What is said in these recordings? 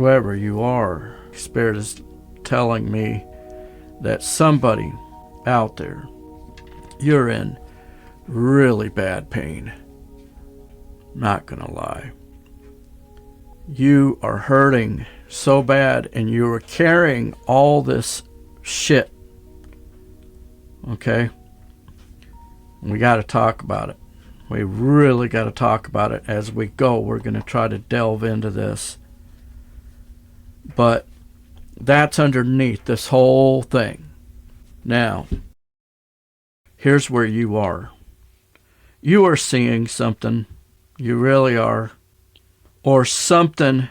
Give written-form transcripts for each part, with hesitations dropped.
whoever you are, Spirit is telling me that somebody out there, you're in really bad pain. Not gonna lie. You are hurting so bad, and you are carrying all this shit. Okay? We got to talk about it. We really got to talk about it as we go. We're going to try to delve into this. But that's underneath this whole thing. Now, here's where you are. You are seeing something. You really are. Or something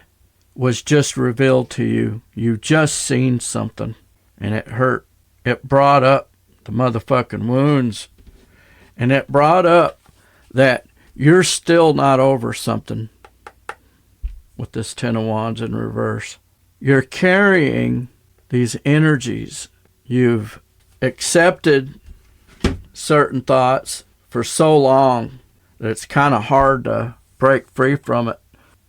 was just revealed to you. You just seen something. And it hurt. It brought up the motherfucking wounds. And it brought up that you're still not over something with this Ten of Wands in reverse. You're carrying these energies. You've accepted certain thoughts for so long that it's kind of hard to break free from it.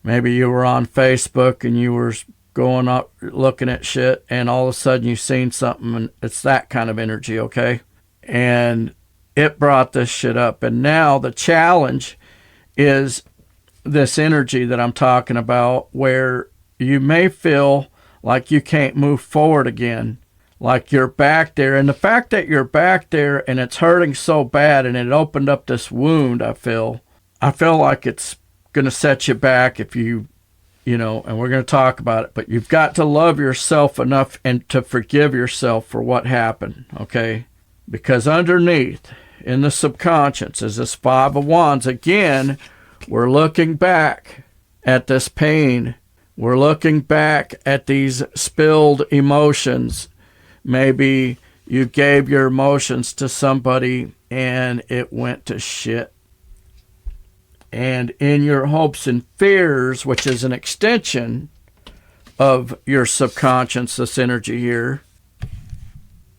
Maybe you were on Facebook and you were going up looking at shit, and all of a sudden you seen something, and it's that kind of energy, okay? And it brought this shit up. And now the challenge is this energy that I'm talking about, where you may feel like you can't move forward again, like you're back there. And the fact that you're back there and it's hurting so bad and it opened up this wound, I feel like it's going to set you back if you know, and we're going to talk about it. But you've got to love yourself enough and to forgive yourself for what happened, okay? Because underneath, in the subconscious, is this Five of Wands. Again, we're looking back at this pain. We're looking back at these spilled emotions. Maybe you gave your emotions to somebody and it went to shit. And in your hopes and fears, which is an extension of your subconscious, this energy here,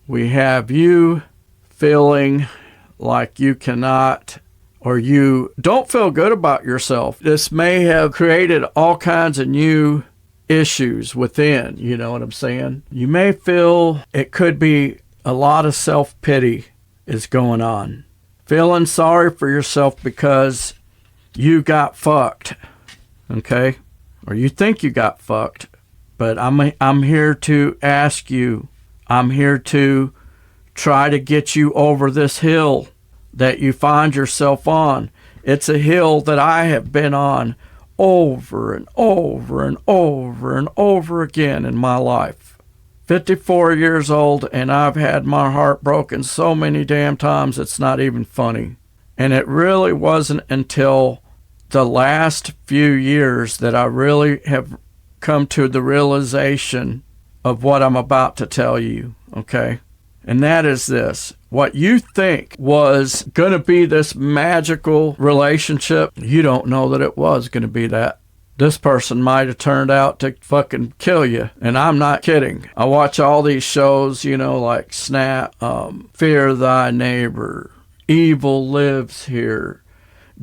we have you feeling like you cannot, or you don't feel good about yourself. This may have created all kinds of new issues within, you know what I'm saying? You may feel it could be a lot of self-pity is going on. Feeling sorry for yourself because you got fucked, okay? Or you think you got fucked. But I'm here to ask you, I'm here to try to get you over this hill that you find yourself on. It's a hill that I have been on over and over and over and over again in my life. 54 years old, and I've had my heart broken so many damn times it's not even funny. And it really wasn't until the last few years that I really have come to the realization of what I'm about to tell you, okay? And that is this. What you think was going to be this magical relationship, you don't know that it was going to be that. This person might have turned out to fucking kill you. And I'm not kidding. I watch all these shows, you know, like Snap, Fear Thy Neighbor, Evil Lives Here,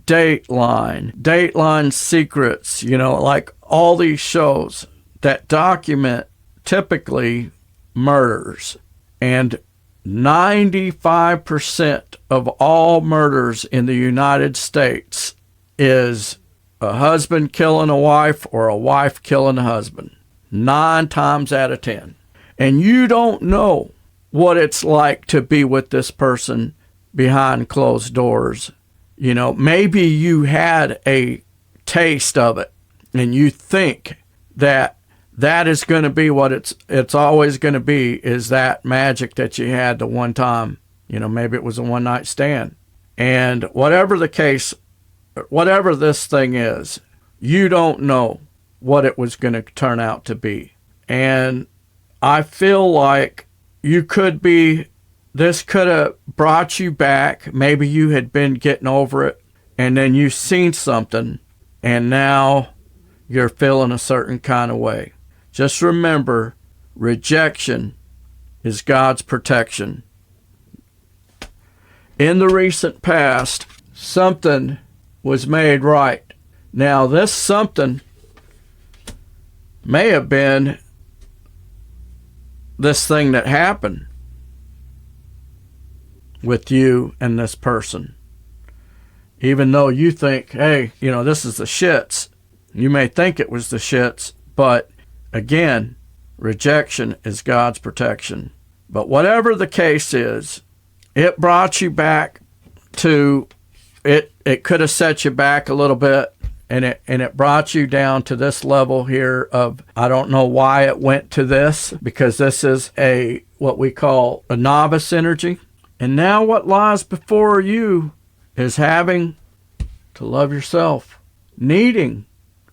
Dateline Secrets, you know, like all these shows that document typically murders. And 95% of all murders in the United States is a husband killing a wife or a wife killing a husband. 9 times out of 10. And you don't know what it's like to be with this person behind closed doors. You know, maybe you had a taste of it and you think that that is going to be what it's always going to be, is that magic that you had the one time. You know, maybe it was a one-night stand. And whatever the case, whatever this thing is, you don't know what it was going to turn out to be. And I feel like you could be, this could have brought you back. Maybe you had been getting over it, and then you've seen something, and now you're feeling a certain kind of way. Just remember, rejection is God's protection. In the recent past, something was made right. Now, this something may have been this thing that happened with you and this person. Even though you think, hey, this is the shits. You may think it was the shits, but again, rejection is God's protection. But whatever the case is, it brought you back to it. It could have set you back a little bit, and it brought you down to this level here of, I don't know why it went to this, because this is what we call a novice energy. And now what lies before you is having to love yourself, needing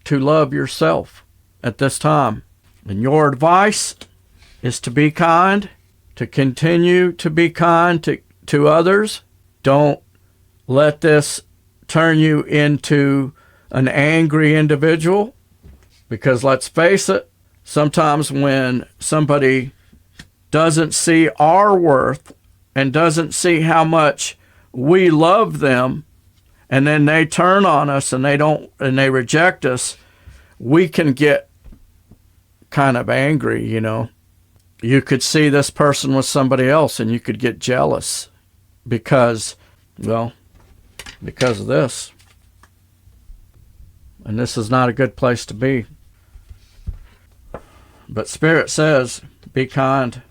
to love yourself at this time. And your advice is to be kind, to continue to be kind to others. Don't let this turn you into an angry individual, because let's face it, sometimes when somebody doesn't see our worth and doesn't see how much we love them, and then they turn on us and they reject us, we can get kind of angry. You could see this person with somebody else and you could get jealous because of this. And this is not a good place to be. But Spirit says, be kind.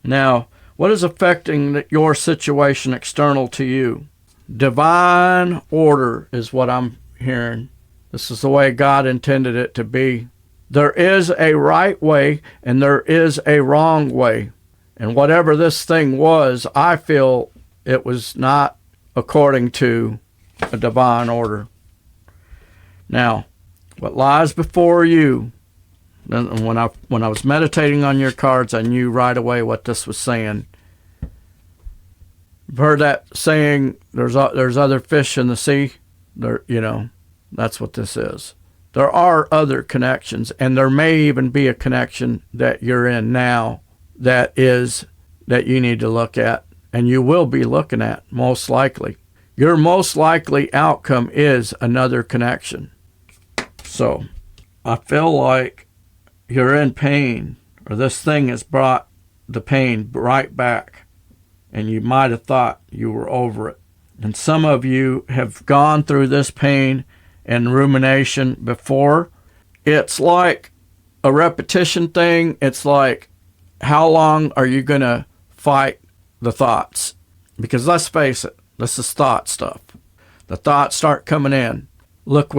Now, what is affecting your situation external to you? Divine order is what I'm hearing. This is the way God intended it to be. There is a right way and there is a wrong way. And whatever this thing was, I feel it was not according to a divine order. Now, what lies before you, when I was meditating on your cards, I knew right away what this was saying. You've heard that saying, there's other fish in the sea? That's what this is. There are other connections, and there may even be a connection that you're in now that you need to look at, and you will be looking at, most likely. Your most likely outcome is another connection. So, I feel like you're in pain, or this thing has brought the pain right back, and you might have thought you were over it. And some of you have gone through this pain and rumination before. It's like a repetition thing. It's like, how long are you going to fight the thoughts? Because let's face it, this is thought stuff. The thoughts start coming in. Look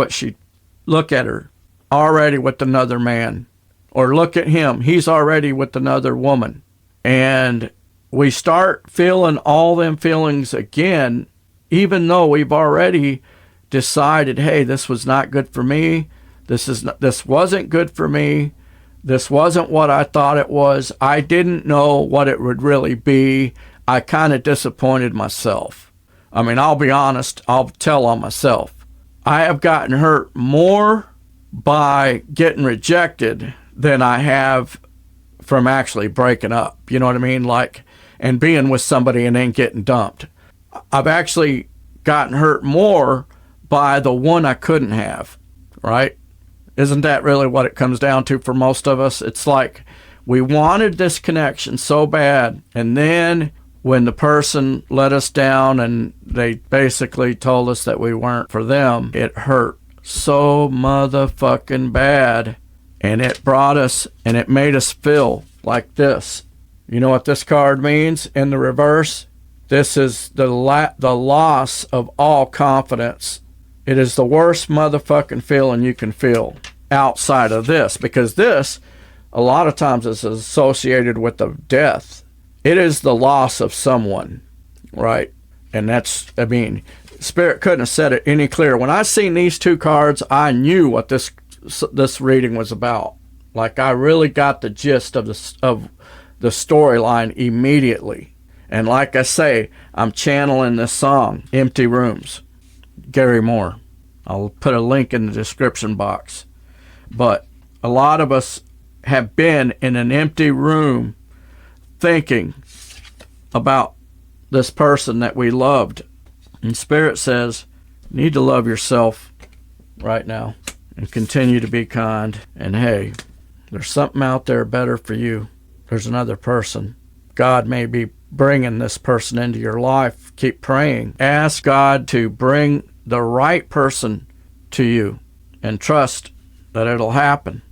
at her, already with another man. Or look at him, he's already with another woman. And we start feeling all them feelings again, even though we've already decided, hey, this was not good for me. This wasn't good for me. This wasn't what I thought it was. I didn't know what it would really be. I kind of disappointed myself. I mean, I'll be honest. I'll tell on myself. I have gotten hurt more by getting rejected than I have from actually breaking up. You know what I mean? And being with somebody and then getting dumped. I've actually gotten hurt more by the one I couldn't have, right? Isn't that really what it comes down to for most of us? It's like we wanted this connection so bad, and then when the person let us down and they basically told us that we weren't for them, it hurt so motherfucking bad, and it brought us and it made us feel like this. You know what this card means in the reverse? This is the loss of all confidence. It is the worst motherfucking feeling you can feel outside of this, because this, a lot of times, is associated with the death. It is the loss of someone, right? And Spirit couldn't have said it any clearer. When I seen these two cards, I knew what this reading was about. Like, I really got the gist of the storyline immediately. And like I say, I'm channeling this song, Empty Rooms, Gary Moore. I'll put a link in the description box. But a lot of us have been in an empty room thinking about this person that we loved. And Spirit says, you need to love yourself right now and continue to be kind. And hey, There's something out there better for you. There's another person. God may be bringing this person into your life. Keep praying. Ask God to bring the right person to you and trust that it'll happen.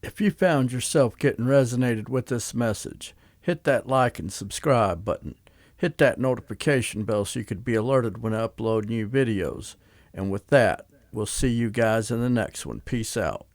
If you found yourself getting resonated with this message, hit that like and subscribe button. Hit that notification bell so you could be alerted when I upload new videos. And with that, we'll see you guys in the next one. Peace out.